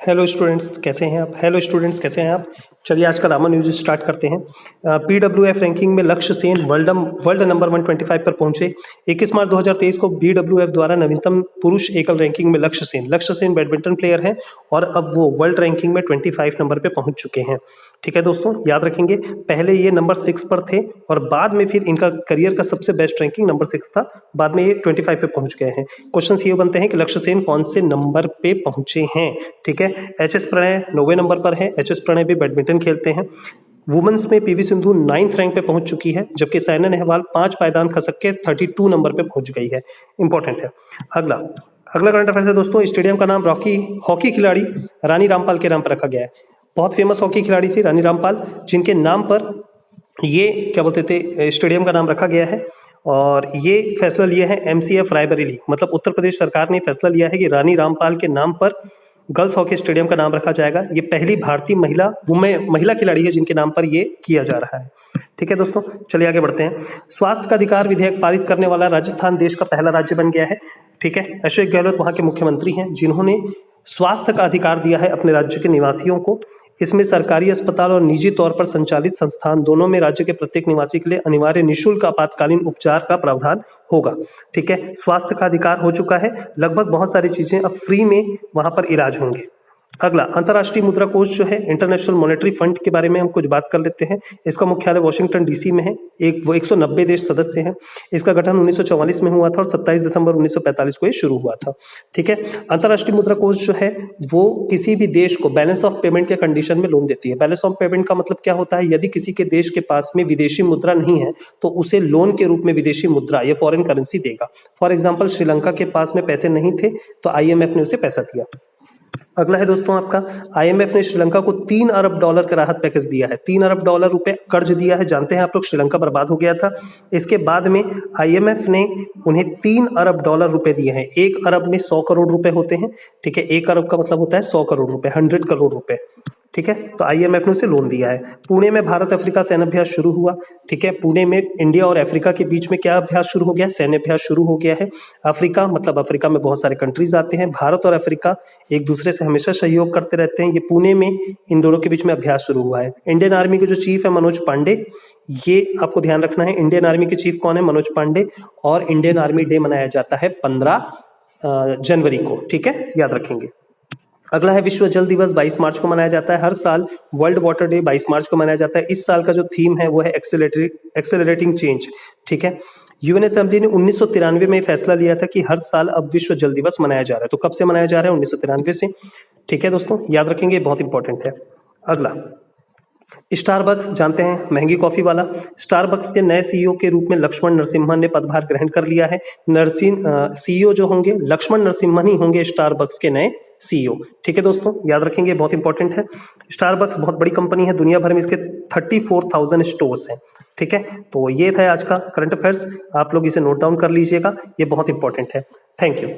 Hello students कैसे हैं आप। चलिए आज का रामा न्यूज स्टार्ट करते हैं। पीडब्ल्यूएफ रैंकिंग में लक्ष्य सेन वर्ल्ड नंबर 125 पर पहुंचे। 21 मार्च 2023 को पीडब्ल्यूएफ द्वारा नवीनतम पुरुष एकल रैंकिंग में लक्ष्य सेन बैडमिंटन प्लेयर हैं और अब वो वर्ल्ड रैंकिंग में 25 नंबर पे पहुंच चुके हैं। ठीक है दोस्तों, याद रखेंगे पहले ये नंबर 6 पर थे और बाद में फिर इनका करियर का सबसे बेस्ट रैंकिंग नंबर 6 था, बाद में ये 25 पे पहुंच गए हैं। क्वेश्चन ये बनते हैं कि लक्ष्य सेन कौन से नंबर पे पहुंचे हैं। ठीक है, एच एस प्रणय 9वें नंबर पर है। एच एस प्रणय भी बैडमिंटन खेलते हैं। वुमेन्स में पीवी सिंधु 9th रैंक पे पहुंच चुकी है, जबकि साइना नेहवाल 5 पायदान खसक के 32 नंबर पे पहुंच गई है। इंपॉर्टेंट है। अगला करंट अफेयर्स है दोस्तों। स्टेडियम का नाम हॉकी खिलाड़ी रानी रामपाल के नाम पर रखा गया है। बहुत फेमस हॉकी खिलाड़ी थी रानी रामपाल, जिनके नाम पर ये क्या बोलते थे स्टेडियम का नाम रखा गया है। और ये फैसला लिया है एमसीएफ रायबरेली, मतलब उत्तर प्रदेश सरकार ने फैसला लिया है कि रानी रामपाल के नाम पर गर्ल्स हॉकी स्टेडियम का नाम रखा जाएगा। ये पहली भारतीय महिला खिलाड़ी है जिनके नाम पर ये किया जा रहा है। ठीक है दोस्तों, चलिए आगे बढ़ते हैं। स्वास्थ्य का अधिकार विधेयक पारित करने वाला राजस्थान देश का पहला राज्य बन गया है। ठीक है, अशोक गहलोत वहां के मुख्यमंत्री हैं जिन्होंने स्वास्थ्य का अधिकार दिया है अपने राज्य के निवासियों को। इसमें सरकारी अस्पताल और निजी तौर पर संचालित संस्थान दोनों में राज्य के प्रत्येक निवासी के लिए अनिवार्य निःशुल्क आपातकालीन उपचार का प्रावधान होगा। ठीक है, स्वास्थ्य का अधिकार हो चुका है, लगभग बहुत सारी चीजें अब फ्री में वहां पर इलाज होंगे। अगला अंतर्राष्ट्रीय मुद्रा कोष जो है इंटरनेशनल मॉनेटरी फंड के बारे में हम कुछ बात कर लेते हैं। इसका मुख्यालय वॉशिंगटन डीसी में है। वो 190 देश सदस्य हैं। इसका गठन 1944 में हुआ था और 27 दिसंबर 1945 को ये शुरू हुआ था। ठीक है, अंतर्राष्ट्रीय मुद्रा कोष जो है वो किसी भी देश को बैलेंस ऑफ पेमेंट के कंडीशन में लोन देती है। बैलेंस ऑफ पेमेंट का मतलब क्या होता है, यदि किसी के देश के पास में विदेशी मुद्रा नहीं है तो उसे लोन के रूप में विदेशी मुद्रा या फॉरेन करेंसी देगा। फॉर एग्जाम्पल श्रीलंका के पास में पैसे नहीं थे तो IMF ने उसे पैसा दिया। अगला है दोस्तों आपका, IMF ने श्रीलंका को $3 अरब का राहत पैकेज दिया है। $3 अरब रुपए कर्ज दिया है। जानते हैं आप लोग श्रीलंका बर्बाद हो गया था। इसके बाद में IMF ने उन्हें $3 अरब रुपए दिए हैं। 1 अरब में 100 करोड़ रुपए होते हैं। ठीक है, 1 अरब का मतलब होता है 100 करोड़ रुपए, 100 करोड़ रुपए। ठीक है, तो IMF ने उसे लोन दिया है। पुणे में भारत अफ्रीका सैन्य अभ्यास शुरू हुआ। ठीक है, पुणे में इंडिया और अफ्रीका के बीच में क्या अभ्यास शुरू हो गया, सैन्य अभ्यास शुरू हो गया है। अफ्रीका मतलब अफ्रीका में बहुत सारे कंट्रीज आते हैं। भारत और अफ्रीका एक दूसरे से हमेशा सहयोग करते रहते हैं। ये पुणे में इन दोनों के बीच में अभ्यास शुरू हुआ है। इंडियन आर्मी के जो चीफ है मनोज पांडे, ये आपको ध्यान रखना है। इंडियन आर्मी के चीफ कौन है, मनोज पांडे। और इंडियन आर्मी डे मनाया जाता है 15 जनवरी को। ठीक है, याद रखेंगे। अगला है विश्व जल दिवस 22 मार्च को मनाया जाता है। हर साल वर्ल्ड वाटर डे 22 मार्च को मनाया जाता है। इस साल का जो थीम है वो है एक्सेलरेटिंग चेंज। ठीक है, यूएन असेंबली ने 1993 में फैसला लिया था कि हर साल अब विश्व जल दिवस मनाया जा रहा है। तो कब से मनाया जा रहा है, 1993 से। ठीक है दोस्तों, याद रखेंगे, बहुत इंपॉर्टेंट है। अगला स्टारबक्स, जानते हैं महंगी कॉफी वाला। स्टारबक्स के नए CEO के रूप में लक्ष्मण नरसिम्हन ने पदभार ग्रहण कर लिया है। CEO जो होंगे लक्ष्मण नरसिम्हन ही होंगे स्टारबक्स के नए CEO। ठीक है दोस्तों, याद रखेंगे, बहुत इंपॉर्टेंट है। स्टारबक्स बहुत बड़ी कंपनी है, दुनिया भर में इसके 34,000 स्टोर्स हैं। ठीक है, तो ये था आज का करंट अफेयर्स। आप लोग इसे नोट डाउन कर लीजिएगा, ये बहुत इंपॉर्टेंट है। Thank you.